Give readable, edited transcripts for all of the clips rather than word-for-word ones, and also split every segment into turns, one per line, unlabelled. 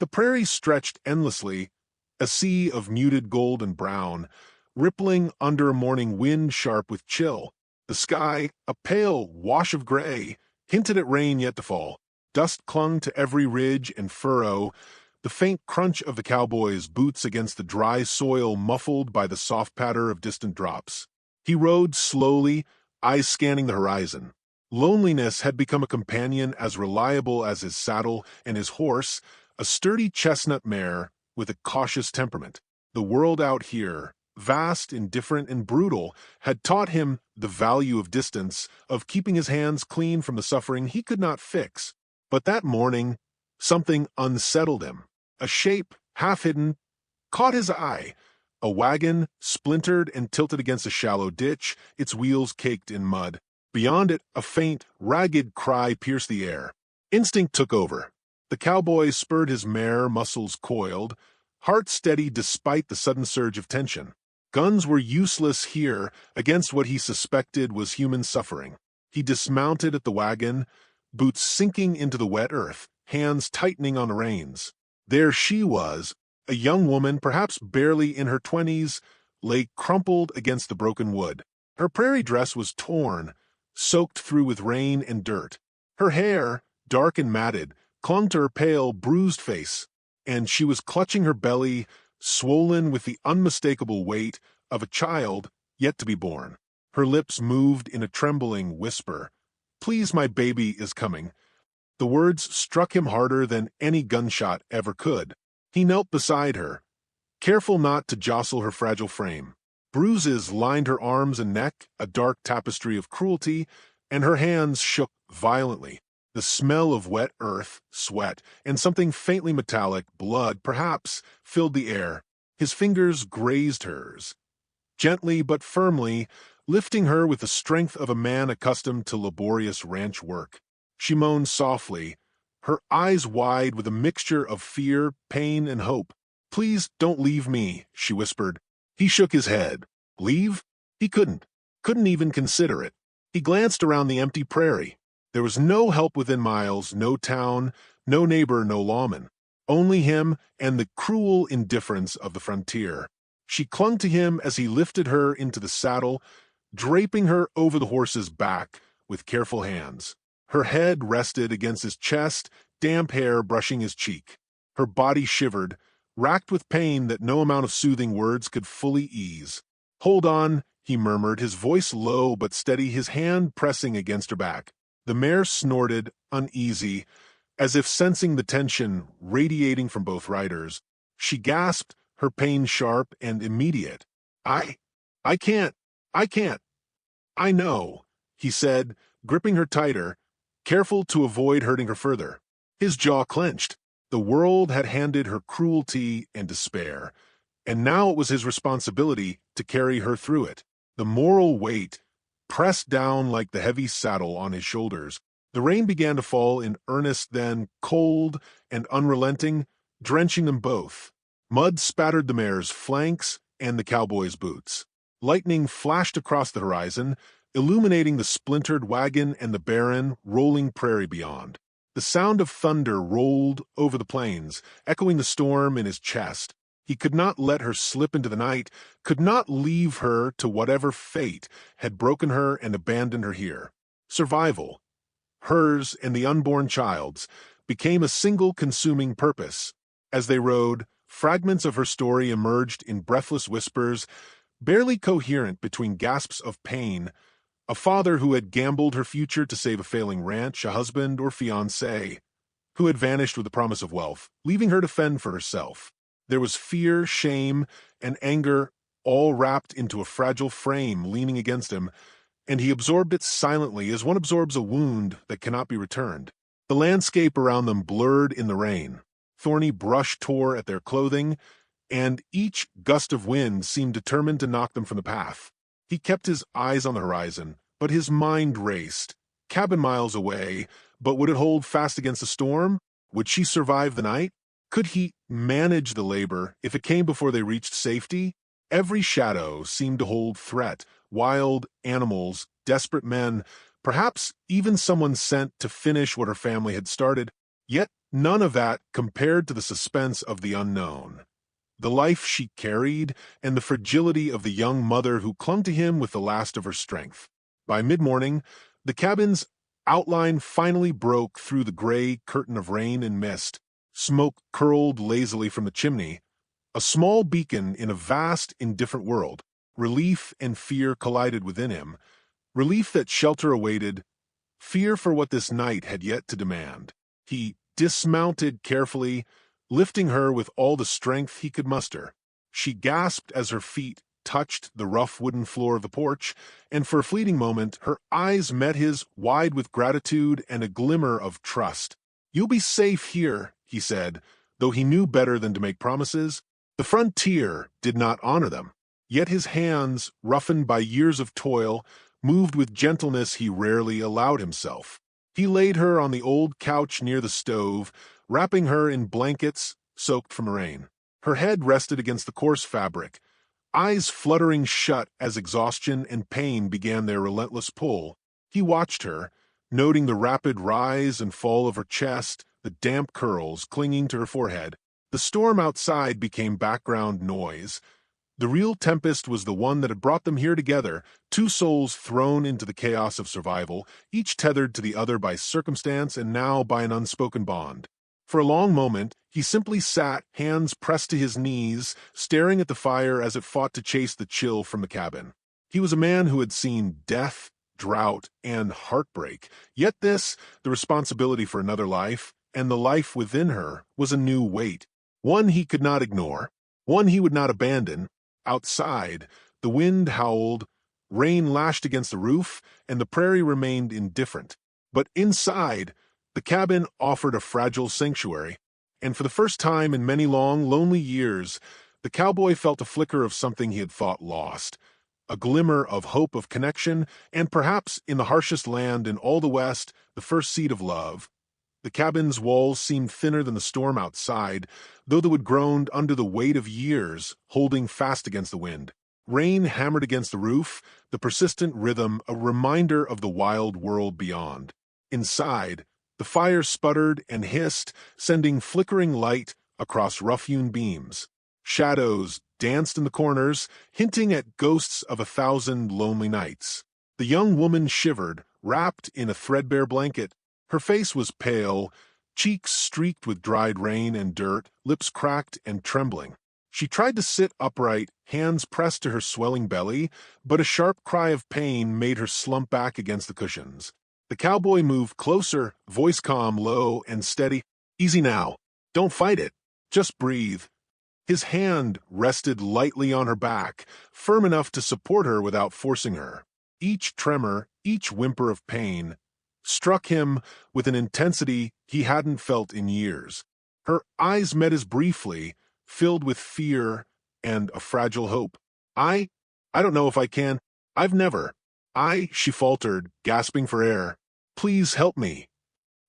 The prairie stretched endlessly, a sea of muted gold and brown, rippling under a morning wind sharp with chill. The sky, a pale wash of gray, hinted at rain yet to fall. Dust clung to every ridge and furrow, the faint crunch of the cowboy's boots against the dry soil muffled by the soft patter of distant drops. He rode slowly, eyes scanning the horizon. Loneliness had become a companion as reliable as his saddle and his horse, a sturdy chestnut mare with a cautious temperament. The world out here, vast, indifferent, and brutal, had taught him the value of distance, of keeping his hands clean from the suffering he could not fix. But that morning, something unsettled him. A shape, half-hidden, caught his eye. A wagon, splintered and tilted against a shallow ditch, its wheels caked in mud. Beyond it, a faint, ragged cry pierced the air. Instinct took over. The cowboy spurred his mare, muscles coiled, heart steady despite the sudden surge of tension. Guns were useless here against what he suspected was human suffering. He dismounted at the wagon, boots sinking into the wet earth, hands tightening on the reins. There she was, a young woman, perhaps barely in her 20s, lay crumpled against the broken wood. Her prairie dress was torn, soaked through with rain and dirt. Her hair, dark and matted, clung to her pale, bruised face, and she was clutching her belly, swollen with the unmistakable weight of a child yet to be born. Her lips moved in a trembling whisper. "Please, my baby is coming." The words struck him harder than any gunshot ever could. He knelt beside her, careful not to jostle her fragile frame. Bruises lined her arms and neck, a dark tapestry of cruelty, and her hands shook violently. The smell of wet earth, sweat, and something faintly metallic, blood perhaps, filled the air. His fingers grazed hers, gently but firmly, lifting her with the strength of a man accustomed to laborious ranch work. She moaned softly, her eyes wide with a mixture of fear, pain, and hope. "Please don't leave me," she whispered. He shook his head. Leave? He couldn't even consider it. He glanced around the empty prairie. There was no help within miles, no town, no neighbor, no lawman. Only him and the cruel indifference of the frontier. She clung to him as he lifted her into the saddle, draping her over the horse's back with careful hands. Her head rested against his chest, damp hair brushing his cheek. Her body shivered, racked with pain that no amount of soothing words could fully ease. "Hold on," he murmured, his voice low but steady, his hand pressing against her back. The mare snorted, uneasy, as if sensing the tension radiating from both riders. She gasped, her pain sharp and immediate. I can't. I know," he said, gripping her tighter, careful to avoid hurting her further. His jaw clenched. The world had handed her cruelty and despair, and now it was his responsibility to carry her through it. The moral weight pressed down like the heavy saddle on his shoulders. The rain began to fall in earnest then, cold and unrelenting, drenching them both. Mud spattered the mare's flanks and the cowboy's boots. Lightning flashed across the horizon, illuminating the splintered wagon and the barren, rolling prairie beyond. The sound of thunder rolled over the plains, echoing the storm in his chest. He could not let her slip into the night, could not leave her to whatever fate had broken her and abandoned her here. Survival, hers and the unborn child's, became a single consuming purpose. As they rode, fragments of her story emerged in breathless whispers, barely coherent between gasps of pain. A father who had gambled her future to save a failing ranch, a husband or fiancé, who had vanished with the promise of wealth, leaving her to fend for herself. There was fear, shame, and anger, all wrapped into a fragile frame leaning against him, and he absorbed it silently as one absorbs a wound that cannot be returned. The landscape around them blurred in the rain. Thorny brush tore at their clothing, and each gust of wind seemed determined to knock them from the path. He kept his eyes on the horizon, but his mind raced. Cabin miles away, but would it hold fast against the storm? Would she survive the night? Could he manage the labor if it came before they reached safety? Every shadow seemed to hold threat, wild animals, desperate men, perhaps even someone sent to finish what her family had started. Yet None of that compared to the suspense of the unknown. The life she carried, and the fragility of the young mother who clung to him with the last of her strength. By mid-morning, the cabin's outline finally broke through the gray curtain of rain and mist. Smoke curled lazily from the chimney, a small beacon in a vast, indifferent world. Relief and fear collided within him. Relief that shelter awaited, fear for what this night had yet to demand. He dismounted carefully, lifting her with all the strength he could muster. She gasped as her feet touched the rough wooden floor of the porch, and for a fleeting moment her eyes met his, wide with gratitude and a glimmer of trust. "You'll be safe here," he said, though he knew better than to make promises. The frontier did not honor them. Yet his hands, roughened by years of toil, moved with gentleness he rarely allowed himself. He laid her on the old couch near the stove, wrapping her in blankets soaked from rain. Her head rested against the coarse fabric, eyes fluttering shut as exhaustion and pain began their relentless pull. He watched her, noting the rapid rise and fall of her chest, the damp curls clinging to her forehead. The storm outside became background noise. The real tempest was the one that had brought them here together, two souls thrown into the chaos of survival, each tethered to the other by circumstance and now by an unspoken bond. For a long moment, he simply sat, hands pressed to his knees, staring at the fire as it fought to chase the chill from the cabin. He was a man who had seen death, drought, and heartbreak, yet this, the responsibility for another life, and the life within her, was a new weight. One he could not ignore, one he would not abandon. Outside, the wind howled, rain lashed against the roof, and the prairie remained indifferent. But inside, the cabin offered a fragile sanctuary, and for the first time in many long, lonely years, the cowboy felt a flicker of something he had thought lost, a glimmer of hope of connection, and perhaps, in the harshest land in all the West, the first seed of love. The cabin's walls seemed thinner than the storm outside, though the wood groaned under the weight of years, holding fast against the wind. Rain hammered against the roof, the persistent rhythm a reminder of the wild world beyond. Inside, the fire sputtered and hissed, sending flickering light across rough-hewn beams. Shadows danced in the corners, hinting at ghosts of 1,000 lonely nights. The young woman shivered, wrapped in a threadbare blanket. Her face was pale, cheeks streaked with dried rain and dirt, lips cracked and trembling. She tried to sit upright, hands pressed to her swelling belly, but a sharp cry of pain made her slump back against the cushions. The cowboy moved closer, voice calm, low, and steady. "Easy now. Don't fight it. Just breathe." His hand rested lightly on her back, firm enough to support her without forcing her. Each tremor, each whimper of pain, struck him with an intensity he hadn't felt in years. Her eyes met his briefly, filled with fear and a fragile hope. I don't know if I can. I've never. She faltered, gasping for air. "Please help me."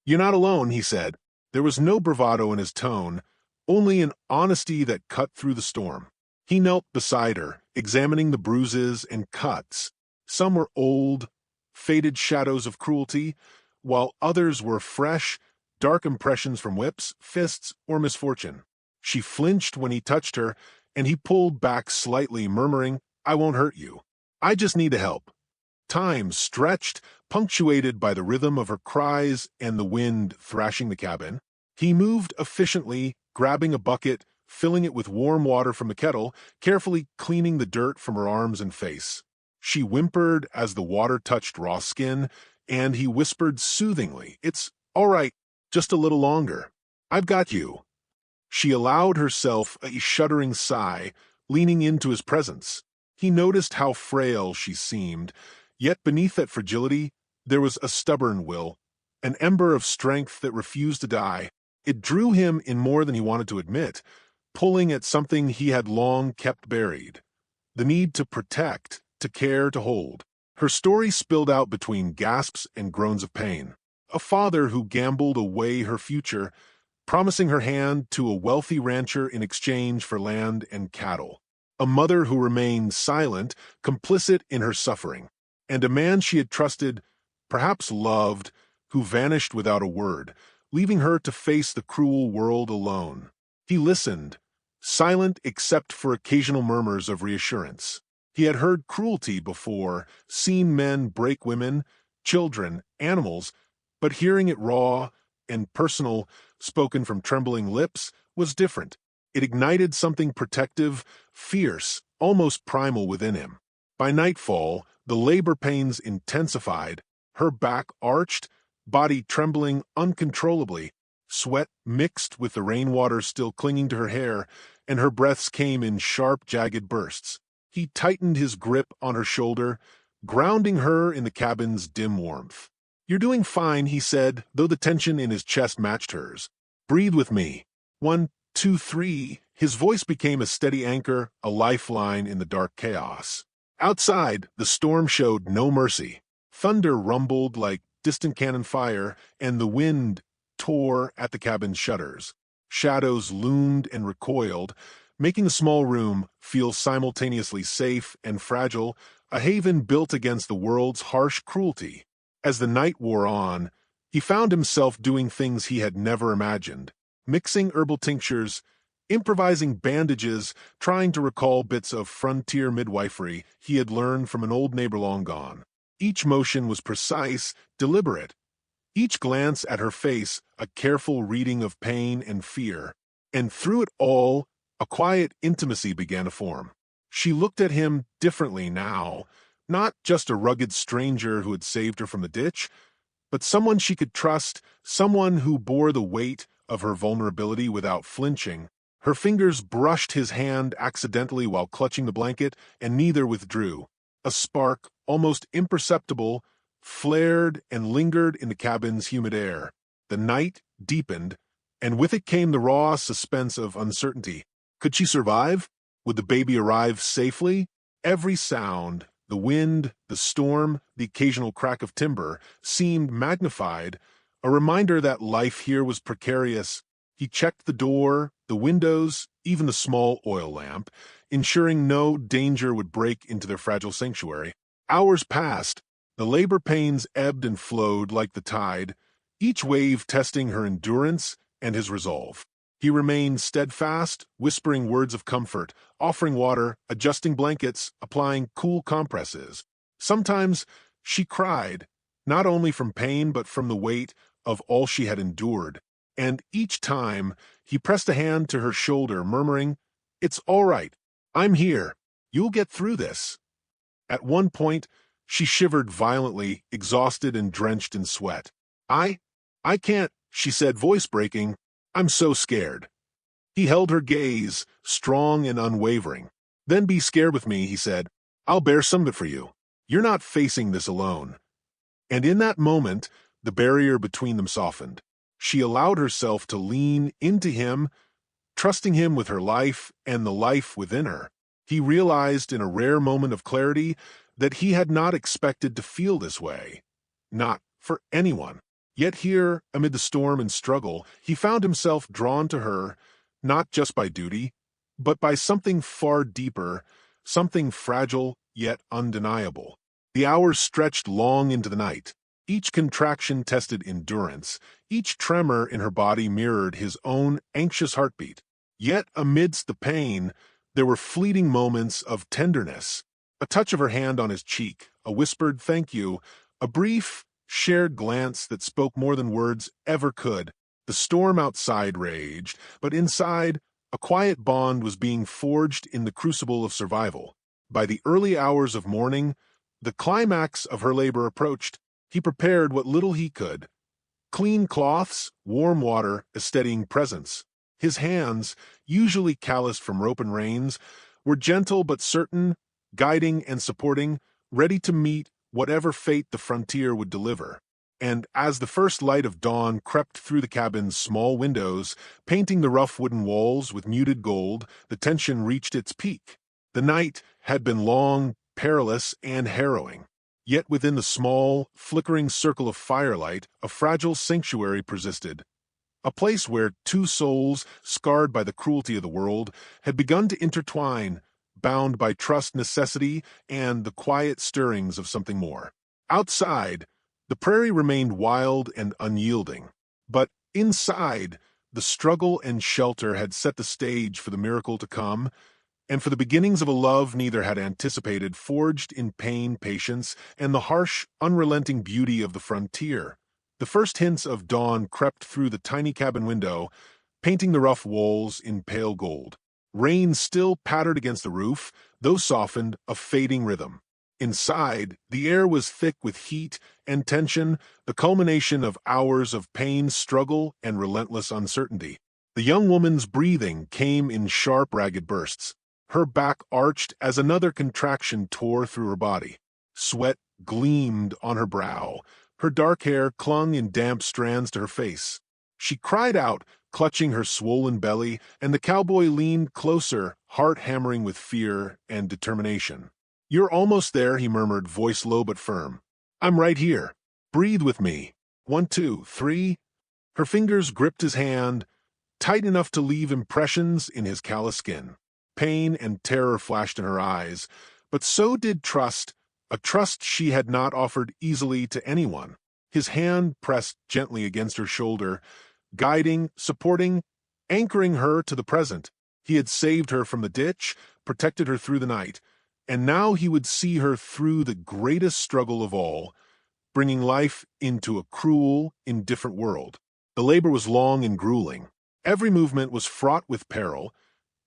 "You're not alone," he said. There was no bravado in his tone, only an honesty that cut through the storm. He knelt beside her, examining the bruises and cuts. Some were old, faded shadows of cruelty, while others were fresh, dark impressions from whips, fists, or misfortune. She flinched when he touched her, and he pulled back slightly, murmuring, "I won't hurt you. I just need help." Time stretched, punctuated by the rhythm of her cries and the wind thrashing the cabin. He moved efficiently, grabbing a bucket, filling it with warm water from the kettle, carefully cleaning the dirt from her arms and face. She whimpered as the water touched raw skin, and he whispered soothingly, "It's all right, just a little longer. I've got you." She allowed herself a shuddering sigh, leaning into his presence. He noticed how frail she seemed, yet beneath that fragility there was a stubborn will, an ember of strength that refused to die. It drew him in more than he wanted to admit, pulling at something he had long kept buried. The need to protect, to care, to hold. Her story spilled out between gasps and groans of pain. A father who gambled away her future, promising her hand to a wealthy rancher in exchange for land and cattle. A mother who remained silent, complicit in her suffering. And a man she had trusted, perhaps loved, who vanished without a word, leaving her to face the cruel world alone. He listened, silent except for occasional murmurs of reassurance. He had heard cruelty before, seen men break women, children, animals, but hearing it raw and personal, spoken from trembling lips, was different. It ignited something protective, fierce, almost primal within him. By nightfall, the labor pains intensified, her back arched, body trembling uncontrollably, sweat mixed with the rainwater still clinging to her hair, and her breaths came in sharp, jagged bursts. He tightened his grip on her shoulder, grounding her in the cabin's dim warmth. "You're doing fine," he said, though the tension in his chest matched hers. "Breathe with me. 1, 2, 3. His voice became a steady anchor, a lifeline in the dark chaos. Outside, the storm showed no mercy. Thunder rumbled like distant cannon fire, and the wind tore at the cabin's shutters. Shadows loomed and recoiled, making the small room feel simultaneously safe and fragile, a haven built against the world's harsh cruelty. As the night wore on, he found himself doing things he had never imagined, mixing herbal tinctures, improvising bandages, trying to recall bits of frontier midwifery he had learned from an old neighbor long gone. Each motion was precise, deliberate. Each glance at her face a careful reading of pain and fear. And through it all, a quiet intimacy began to form. She looked at him differently now, not just a rugged stranger who had saved her from the ditch, but someone she could trust, someone who bore the weight of her vulnerability without flinching. Her fingers brushed his hand accidentally while clutching the blanket, and neither withdrew. A spark, almost imperceptible, flared and lingered in the cabin's humid air. The night deepened, and with it came the raw suspense of uncertainty. Could she survive? Would the baby arrive safely? Every sound, the wind, the storm, the occasional crack of timber, seemed magnified, a reminder that life here was precarious. He checked the door, the windows, even the small oil lamp, ensuring no danger would break into their fragile sanctuary. Hours passed. The labor pains ebbed and flowed like the tide, each wave testing her endurance and his resolve. He remained steadfast, whispering words of comfort, offering water, adjusting blankets, applying cool compresses. Sometimes she cried, not only from pain but from the weight of all she had endured. And each time, he pressed a hand to her shoulder, murmuring, "It's all right. I'm here. You'll get through this." At one point, she shivered violently, exhausted and drenched in sweat. I can't," she said, voice breaking. "I'm so scared." He held her gaze, strong and unwavering. "Then be scared with me," he said. "I'll bear some of it for you. You're not facing this alone." And in that moment, the barrier between them softened. She allowed herself to lean into him, trusting him with her life and the life within her. He realized in a rare moment of clarity that he had not expected to feel this way. Not for anyone. Yet here, amid the storm and struggle, he found himself drawn to her, not just by duty, but by something far deeper, something fragile yet undeniable. The hours stretched long into the night. Each contraction tested endurance. Each tremor in her body mirrored his own anxious heartbeat. Yet amidst the pain, there were fleeting moments of tenderness. A touch of her hand on his cheek, a whispered thank you, a brief, shared glance that spoke more than words ever could. The storm outside raged, but inside, a quiet bond was being forged in the crucible of survival. By the early hours of morning, the climax of her labor approached. He prepared what little he could. Clean cloths, warm water, a steadying presence. His hands, usually calloused from rope and reins, were gentle but certain, guiding and supporting, ready to meet whatever fate the frontier would deliver. And as the first light of dawn crept through the cabin's small windows, painting the rough wooden walls with muted gold, the tension reached its peak. The night had been long, perilous, and harrowing. Yet within the small, flickering circle of firelight, a fragile sanctuary persisted. A place where two souls, scarred by the cruelty of the world, had begun to intertwine, bound by trust, necessity, and the quiet stirrings of something more. Outside, the prairie remained wild and unyielding. But Inside, the struggle and shelter had set the stage for the miracle to come, and for the beginnings of a love neither had anticipated, forged in pain, patience, and the harsh, unrelenting beauty of the frontier. The first hints of dawn crept through the tiny cabin window, painting the rough walls in pale gold. Rain still pattered against the roof, though softened, a fading rhythm. Inside, the air was thick with heat and tension, the culmination of hours of pain, struggle, and relentless uncertainty. The young woman's breathing came in sharp, ragged bursts. Her back arched as another contraction tore through her body. Sweat gleamed on her brow. Her dark hair clung in damp strands to her face. She cried out, clutching her swollen belly, and the cowboy leaned closer, heart hammering with fear and determination. "You're almost there," he murmured, voice low but firm. "I'm right here. Breathe with me. 1, 2, 3. Her fingers gripped his hand, tight enough to leave impressions in his callous skin. Pain and terror flashed in her eyes, but so did trust, a trust she had not offered easily to anyone. His hand pressed gently against her shoulder, guiding, supporting, anchoring her to the present. He had saved her from the ditch, protected her through the night, and now he would see her through the greatest struggle of all, bringing life into a cruel, indifferent world. The labor was long and grueling. Every movement was fraught with peril.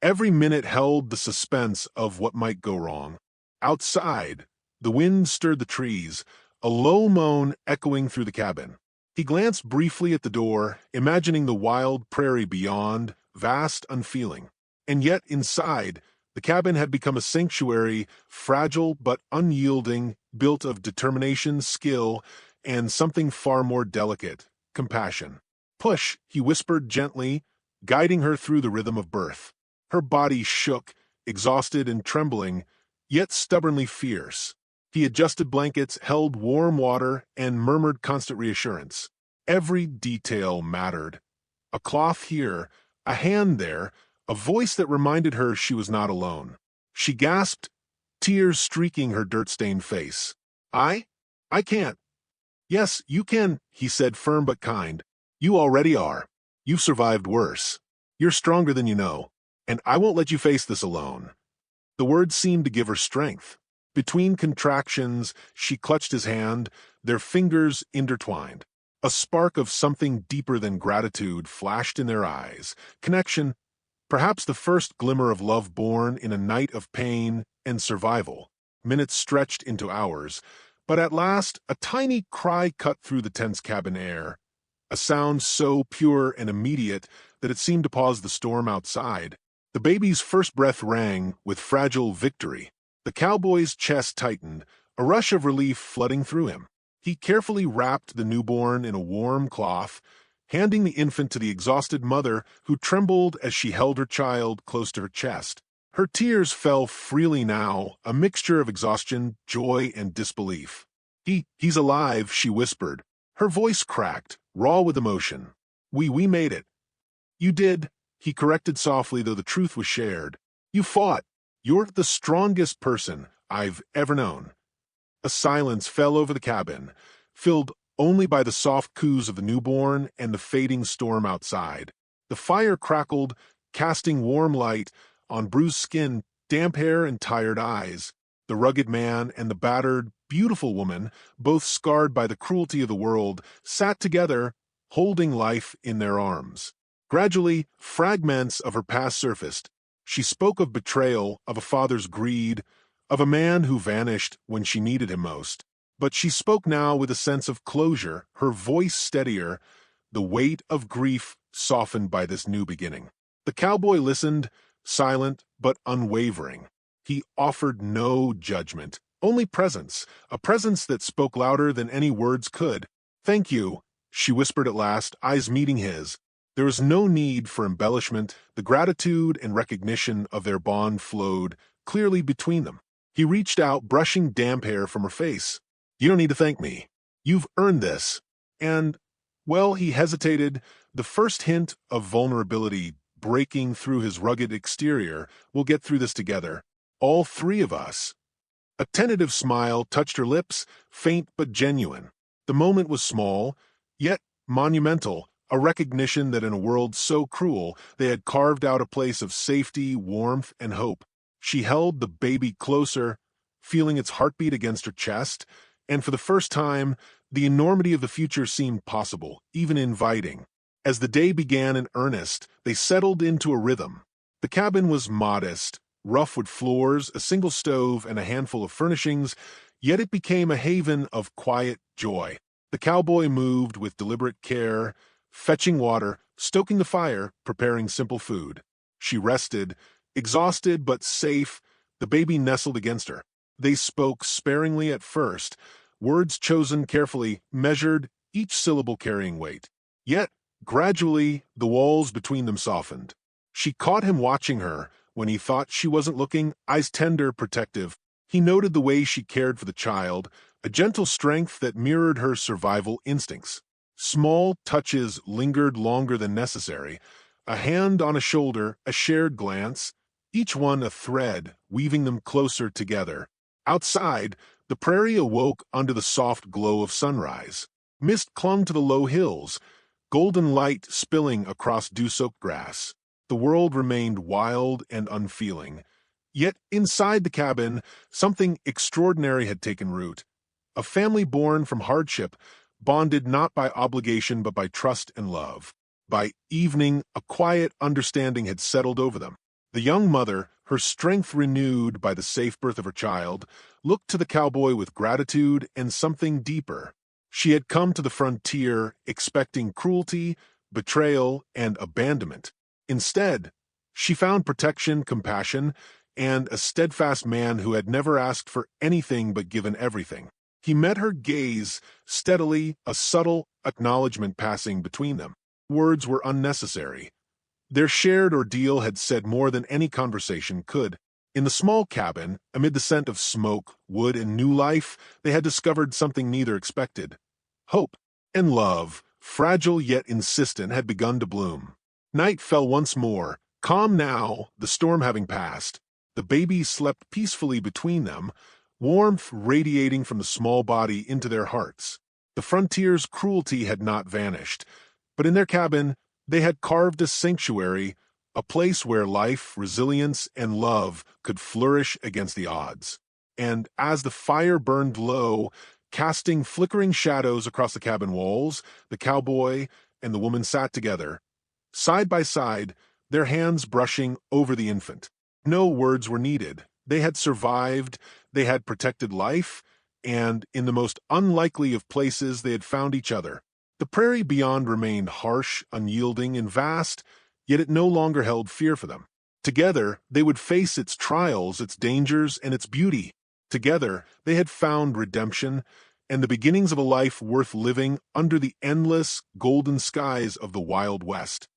Every minute held the suspense of what might go wrong. Outside, the wind stirred the trees, a low moan echoing through the cabin. He glanced briefly at the door, imagining the wild prairie beyond, vast, unfeeling. And yet inside, the cabin had become a sanctuary, fragile but unyielding, built of determination, skill, and something far more delicate, compassion. "Push," he whispered gently, guiding her through the rhythm of birth. Her body shook, exhausted and trembling, yet stubbornly fierce. He adjusted blankets, held warm water, and murmured constant reassurance. Every detail mattered. A cloth here, a hand there, a voice that reminded her she was not alone. She gasped, tears streaking her dirt-stained face. I can't." "Yes, you can," he said, firm but kind. "You already are. You've survived worse. You're stronger than you know, and I won't let you face this alone." The words seemed to give her strength. Between contractions, she clutched his hand, their fingers intertwined. A spark of something deeper than gratitude flashed in their eyes. Connection, perhaps the first glimmer of love born in a night of pain and survival. Minutes stretched into hours, but at last a tiny cry cut through the tense cabin air, a sound so pure and immediate that it seemed to pause the storm outside. The baby's first breath rang with fragile victory. The cowboy's chest tightened, a rush of relief flooding through him. He carefully wrapped the newborn in a warm cloth, handing the infant to the exhausted mother who trembled as she held her child close to her chest. Her tears fell freely now, a mixture of exhaustion, joy, and disbelief. He's alive," she whispered. Her voice cracked, raw with emotion. We made it." "You did," he corrected softly, though the truth was shared. "You fought. You're the strongest person I've ever known." A silence fell over the cabin, filled only by the soft coos of the newborn and the fading storm outside. The fire crackled, casting warm light on bruised skin, damp hair, and tired eyes. The rugged man and the battered, beautiful woman, both scarred by the cruelty of the world, sat together, holding life in their arms. Gradually, fragments of her past surfaced. She spoke of betrayal, of a father's greed, of a man who vanished when she needed him most. But she spoke now with a sense of closure, her voice steadier, the weight of grief softened by this new beginning. The cowboy listened, silent but unwavering. He offered no judgment, only presence, a presence that spoke louder than any words could. "Thank you," she whispered at last, eyes meeting his. There was no need for embellishment. The gratitude and recognition of their bond flowed clearly between them. He reached out, brushing damp hair from her face. "You don't need to thank me. You've earned this." And, well, he hesitated, the first hint of vulnerability breaking through his rugged exterior. "We'll get through this together. All three of us." A tentative smile touched her lips, faint but genuine. The moment was small, yet monumental, a recognition that in a world so cruel, they had carved out a place of safety, warmth, and hope. She held the baby closer, feeling its heartbeat against her chest, and for the first time, the enormity of the future seemed possible, even inviting. As the day began in earnest, they settled into a rhythm. The cabin was modest, rough wood floors, a single stove, and a handful of furnishings, yet it became a haven of quiet joy. The cowboy moved with deliberate care, fetching water, stoking the fire, preparing simple food. She rested, exhausted but safe, the baby nestled against her. They spoke sparingly at first, words chosen carefully, measured, each syllable carrying weight. Yet, gradually, the walls between them softened. She caught him watching her when he thought she wasn't looking, eyes tender, protective. He noted the way she cared for the child, a gentle strength that mirrored her survival instincts. Small touches lingered longer than necessary, a hand on a shoulder, a shared glance, each one a thread weaving them closer together. Outside, the prairie awoke under the soft glow of sunrise. Mist clung to the low hills, golden light spilling across dew-soaked grass. The world remained wild and unfeeling. Yet inside the cabin, something extraordinary had taken root. A family born from hardship, bonded not by obligation but by trust and love. By evening, a quiet understanding had settled over them. The young mother, her strength renewed by the safe birth of her child, looked to the cowboy with gratitude and something deeper. She had come to the frontier expecting cruelty, betrayal, and abandonment. Instead, she found protection, compassion, and a steadfast man who had never asked for anything but given everything. He met her gaze steadily, a subtle acknowledgement passing between them. Words were unnecessary. Their shared ordeal had said more than any conversation could. In the small cabin, amid the scent of smoke, wood, and new life, they had discovered something neither expected. Hope and love, fragile yet insistent, had begun to bloom. Night fell once more, calm now, the storm having passed. The baby slept peacefully between them, warmth radiating from the small body into their hearts. The frontier's cruelty had not vanished, but in their cabin they had carved a sanctuary, a place where life, resilience, and love could flourish against the odds. And as the fire burned low, casting flickering shadows across the cabin walls, the cowboy and the woman sat together, side by side, their hands brushing over the infant. No words were needed. They had survived, they had protected life, and in the most unlikely of places they had found each other. The prairie beyond remained harsh, unyielding, and vast, yet it no longer held fear for them. Together, they would face its trials, its dangers, and its beauty. Together, they had found redemption and the beginnings of a life worth living under the endless, golden skies of the Wild West.